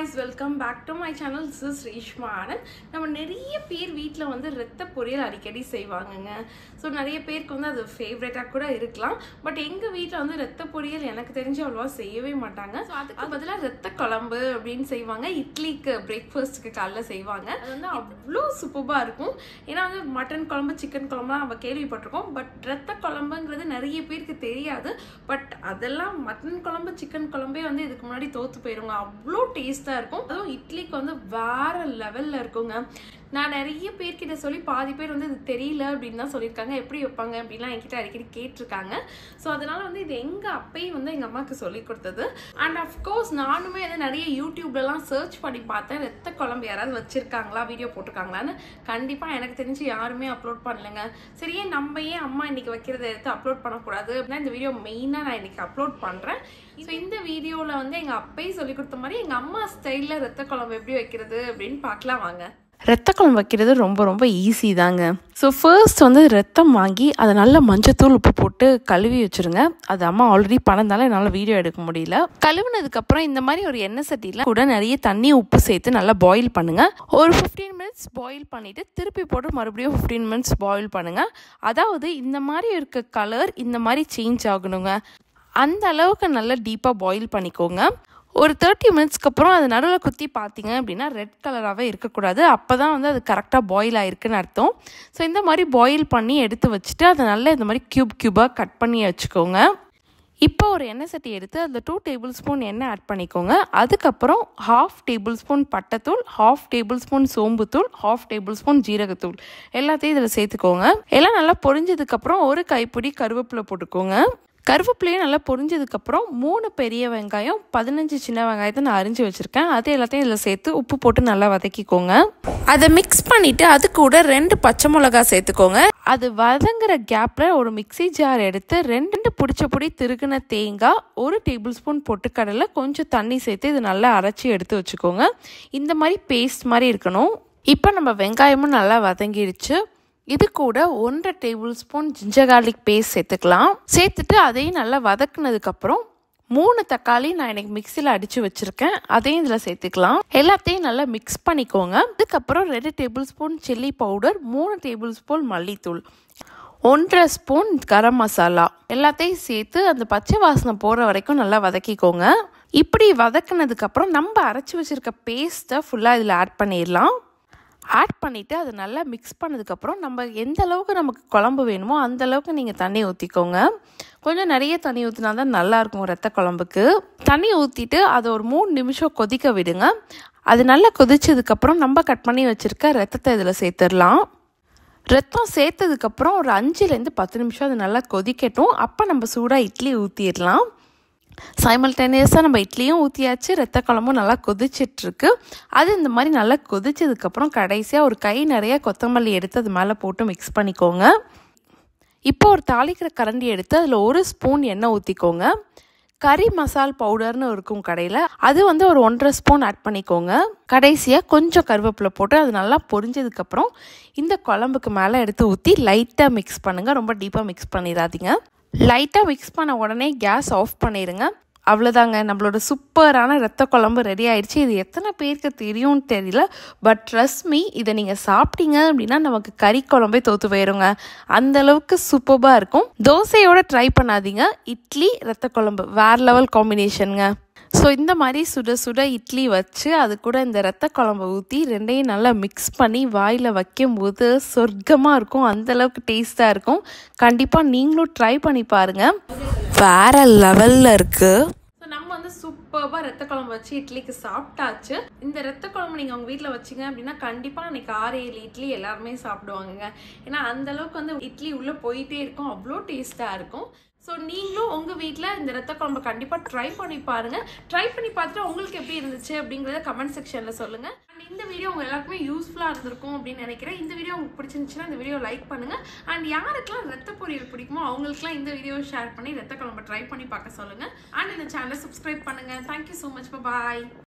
guys, welcome back to my channel. This is Reshma Anand. நம்ம நிறைய பேர் வீட்ல வந்து ரத்த பொரியல் அடிக்கடி செய்வாங்கங்க. சோ நிறைய பேருக்கு வந்து அது ஃபேவரட்டா கூட இருக்கலாம். பட் எங்க வீட்ல வந்து ரத்த பொரியல் எனக்கு தெரிஞ்சு அவ்வளவா செய்யவே மாட்டாங்க. சோ அதுக்கு பதிலா ரத்த குழம்பு அப்படினு செய்வாங்க. இட்லிக்கு பிரேக்ஃபாஸ்ட்க்கு காலைல செய்வாங்க. அது வந்து அவ்ளோ சூப்பரா இருக்கும். ஏன்னா வந்து மட்டன் குழம்பு, சிக்கன் குழம்புலாம் நம்ம கேள்விப்பட்டிருக்கோம். பட் ரத்த குழம்புங்கிறது நிறைய பேருக்கு தெரியாது. பட் அதெல்லாம் மட்டன் குழம்பு, சிக்கன் குழம்பே வந்து இதுக்கு முன்னாடி தோத்து போயிருங்க. அவ்வளோ டேஸ்டா இருக்கும். அதுவும் இட்லிக்கு வந்து வேற லெவல்ல இருக்குங்க. நான் நிறைய பேர்கிட்ட சொல்லி பாதி பேர் வந்து இது தெரியல அப்படின்னு தான் சொல்லியிருக்காங்க. எப்படி வைப்பாங்க அப்படின்லாம் என்கிட்ட அடிக்கடி கேட்டிருக்காங்க. ஸோ அதனால வந்து இது எங்க அப்பையும் வந்து எங்க அம்மாவுக்கு சொல்லி கொடுத்தது. அண்ட் அஃப்கோர்ஸ் நானுமே வந்து நிறைய யூடியூப்லலாம் சர்ச் பண்ணி பார்த்தேன். ரத்த குழம்பு யாராவது வச்சிருக்காங்களா, வீடியோ போட்டிருக்காங்களான்னு. கண்டிப்பா எனக்கு தெரிஞ்சு யாருமே அப்லோட் பண்ணலைங்க. சரியே நம்ம ஏன் அம்மா இன்னைக்கு வைக்கிறத எடுத்து அப்லோட் பண்ணக்கூடாது அப்படின்னா இந்த வீடியோ மெயினாக நான் இன்னைக்கு அப்லோட் பண்றேன். ஸோ இந்த வீடியோவில் வந்து எங்க அப்பையும் சொல்லி கொடுத்த மாதிரி எங்க அம்மா ஸ்டைல்ல ரத்த குழம்பு எப்படி வைக்கிறது அப்படின்னு பார்க்கலாம் வாங்க. ரத்த குழம்பு வைக்கிறது ரொம்ப ஈஸி தாங்க. ஸோ ஃபர்ஸ்ட் வந்து ரத்தம் வாங்கி அதை நல்லா மஞ்சத்தூள் உப்பு போட்டு கழுவி வச்சுருங்க. அது அம்மா ஆல்ரெடி பண்ணதால என்னால் வீடியோ எடுக்க முடியல. கழுவுனதுக்கப்புறம் இந்த மாதிரி ஒரு எண்ணெய் சட்டியில் கூட நிறைய தண்ணி உப்பு சேர்த்து நல்லா பாயில் பண்ணுங்கள். ஒரு 15 மினிட்ஸ் பாயில் பண்ணிவிட்டு திருப்பி போட்டு மறுபடியும் 15 மினிட்ஸ் பாயில் பண்ணுங்கள். அதாவது இந்த மாதிரி இருக்க கலர் இந்த மாதிரி சேஞ்ச் ஆகணுங்க. அந்த அளவுக்கு நல்லா டீப்பாக பாயில் பண்ணிக்கோங்க. ஒரு 30 மினிட்ஸ்க்கு அப்புறம் அது நடுவில் குத்தி பார்த்தீங்க அப்படின்னா ரெட் கலராகவே இருக்கக்கூடாது. அப்போ தான் வந்து அது கரெக்டாக பாயில் ஆகிருக்குன்னு அர்த்தம். ஸோ இந்த மாதிரி பாயில் பண்ணி எடுத்து வச்சுட்டு அதை நல்லா இந்த மாதிரி க்யூபாக கட் பண்ணி வச்சுக்கோங்க. இப்போ ஒரு எண்ணெய் சட்டி எடுத்து அதில் 2 டேபிள் ஸ்பூன் எண்ணெய் ஆட் பண்ணிக்கோங்க. அதுக்கப்புறம் 1/2 டேபிள் ஸ்பூன் பட்டைத்தூள், 1/2 டேபிள் ஸ்பூன் சோம்புத்தூள், 1/2 டேபிள் ஸ்பூன் ஜீரகத்தூள் எல்லாத்தையும் இதில் சேர்த்துக்கோங்க. எல்லாம் நல்லா பொரிஞ்சதுக்கப்புறம் ஒரு கைப்பிடி கருவேப்பிலை போட்டுக்கோங்க. கருவேப்பிலையும் நல்லா பொரிஞ்சதுக்கப்புறம் 3 பெரிய வெங்காயம், 15 சின்ன வெங்காயத்தை நான் அரிஞ்சு வச்சுருக்கேன். அது எல்லாத்தையும் இதில் சேர்த்து உப்பு போட்டு நல்லா வதக்கிக்கோங்க. அதை மிக்ஸ் பண்ணிவிட்டு அது கூட 2 பச்சை மிளகாய் சேர்த்துக்கோங்க. அது வதங்குற கேப்பில் ஒரு மிக்ஸி ஜார் எடுத்து 2 பிடிச்ச பொடி திருகுன தேங்காய், 1 டேபிள் ஸ்பூன் பொட்டுக்கடலை, கொஞ்சம் தண்ணி சேர்த்து இது நல்லா அரைச்சி எடுத்து வச்சுக்கோங்க. இந்த மாதிரி பேஸ்ட் மாதிரி இருக்கணும். இப்போ நம்ம வெங்காயமும் நல்லா வதங்கிடுச்சு. இது கூட 1/2 tablespoon ginger garlic paste சேர்த்துக்கலாம். சேர்த்துட்டு அதையும் நல்லா வதக்குனதுக்கப்புறம் 3 தக்காளி நான் எனக்கு மிக்சியில் அடித்து வச்சுருக்கேன். அதையும் இதில் சேர்த்துக்கலாம். எல்லாத்தையும் நல்லா மிக்ஸ் பண்ணிக்கோங்க. அதுக்கப்புறம் 2 table spoon chilli powder, 3 table spoon மல்லித்தூள், 1/2 ஸ்பூன் கரம் மசாலா எல்லாத்தையும் சேர்த்து அந்த பச்சை வாசனை போகிற வரைக்கும் நல்லா வதக்கிக்கோங்க. இப்படி வதக்குனதுக்கப்புறம் நம்ம அரைச்சி வச்சுருக்க பேஸ்ட்டை ஃபுல்லாக இதில் ஆட் பண்ணிடலாம். ஆட் பண்ணிவிட்டு அதை நல்லா மிக்ஸ் பண்ணதுக்கப்புறம் நம்ம எந்த அளவுக்கு நமக்கு குழம்பு வேணுமோ அந்த அளவுக்கு நீங்கள் தண்ணி ஊற்றிக்கோங்க. கொஞ்சம் நிறைய தண்ணி ஊற்றினா தான் நல்லாயிருக்கும் ரத்த குழம்புக்கு. தண்ணி ஊற்றிட்டு அதை ஒரு 3 நிமிஷம் கொதிக்க விடுங்க. அது நல்லா கொதிச்சதுக்கப்புறம் நம்ம கட் பண்ணி வச்சுருக்க ரத்தத்தை இதில் சேர்த்துடலாம். ரத்தம் சேர்த்ததுக்கப்புறம் ஒரு 5லேருந்து 10 நிமிஷம் அது நல்லா கொதிக்கட்டும். அப்போ நம்ம சூடாக இட்லி ஊற்றிடலாம். சைமல்டேனியஸாக நம்ம இட்லியும் ஊற்றியாச்சு, ரத்த குழம்பும் நல்லா கொதிச்சிட்ருக்கு. அது இந்த மாதிரி நல்லா கொதிச்சதுக்கப்புறம் கடைசியாக ஒரு கை நிறைய கொத்தமல்லி எடுத்து அது மேலே போட்டு மிக்ஸ் பண்ணிக்கோங்க. இப்போ ஒரு தாளிக்கிற கரண்டி எடுத்து அதில் 1 ஸ்பூன் எண்ணெய் ஊற்றிக்கோங்க. கறி மசால் பவுடர்னு இருக்கும் கடையில், அது வந்து ஒரு 1/2 ஸ்பூன் ஆட் பண்ணிக்கோங்க. கடைசியாக கொஞ்சம் கருவேப்பிலை போட்டு அது நல்லா பொரிஞ்சதுக்கப்புறம் இந்த குழம்புக்கு மேலே எடுத்து ஊற்றி லைட்டாக மிக்ஸ் பண்ணுங்கள். ரொம்ப டீப்பாக மிக்ஸ் பண்ணிடாதீங்க. லைட்டாக மிக்ஸ் பண்ண உடனே கேஸ் ஆஃப் பண்ணிடுங்க. அவ்வளோதாங்க, நம்மளோட சூப்பரான ரத்த குழம்பு ரெடி ஆயிடுச்சு. இது எத்தனை பேருக்கு தெரியும்னு தெரியல. பட் ட்ரஸ்ட் மீ, இதை நீங்கள் சாப்பிட்டீங்க அப்படின்னா நமக்கு கறி குழம்பே தோற்று போயிடுங்க. அந்தளவுக்கு சூப்பராக இருக்கும். தோசையோடு ட்ரை பண்ணாதீங்க. இட்லி ரத்த குழம்பு வேறு லெவல் காம்பினேஷனுங்க. ஸோ இந்த மாதிரி சுட சுட இட்லி வச்சு அது கூட இந்த ரத்த குழம்பு ஊற்றி 2ஐயும் நல்லா மிக்ஸ் பண்ணி வாயில் வைக்கும்போது சொர்க்கமாக இருக்கும். அந்தளவுக்கு டேஸ்ட்டாக இருக்கும். கண்டிப்பாக நீங்களும் ட்ரை பண்ணி பாருங்கள். வேறு லெவலில் இருக்குது. நம்ம வந்து சூப்பராக ரத்த குழம்பு வச்சு இட்லிக்கு சாப்பிட்டாச்சு. இந்த ரத்த குழம்பு நீங்கள் உங்கள் வீட்டில் வச்சிங்க அப்படின்னா கண்டிப்பாக அன்றைக்கி 6-7 இட்லி எல்லாருமே சாப்பிடுவாங்க. ஏன்னா அந்தளவுக்கு வந்து இட்லி உள்ளே போயிட்டே இருக்கும். அவ்வளோ டேஸ்ட்டாக இருக்கும். ஸோ நீங்களும் உங்கள் வீட்டில் இந்த ரத்த குழம்பு கண்டிப்பாக ட்ரை பண்ணி பாருங்கள். ட்ரை பண்ணி பார்த்துட்டு உங்களுக்கு எப்படி இருந்துச்சு அப்படிங்கிறத கமெண்ட் செக்ஷனில் சொல்லுங்கள். அண்ட் இந்த வீடியோ உங்கள் எல்லாருக்குமே யூஸ்ஃபுல்லாக இருந்திருக்கும் அப்படின்னு நினைக்கிறேன். இந்த வீடியோ உங்களுக்கு பிடிச்சிருந்துச்சுன்னா இந்த வீடியோ லைக் பண்ணுங்கள். அண்ட் யாருக்கெல்லாம் ரத்த பொரியல் பிடிக்குமோ அவங்களுக்குலாம் இந்த வீடியோவை ஷேர் பண்ணி ரத்த குழம்பு ட்ரை பண்ணி பார்க்க சொல்லுங்கள். அண்ட் இந்த சேனலை சப்ஸ்கிரைப் பண்ணுங்கள். Thank you so much. பாய்.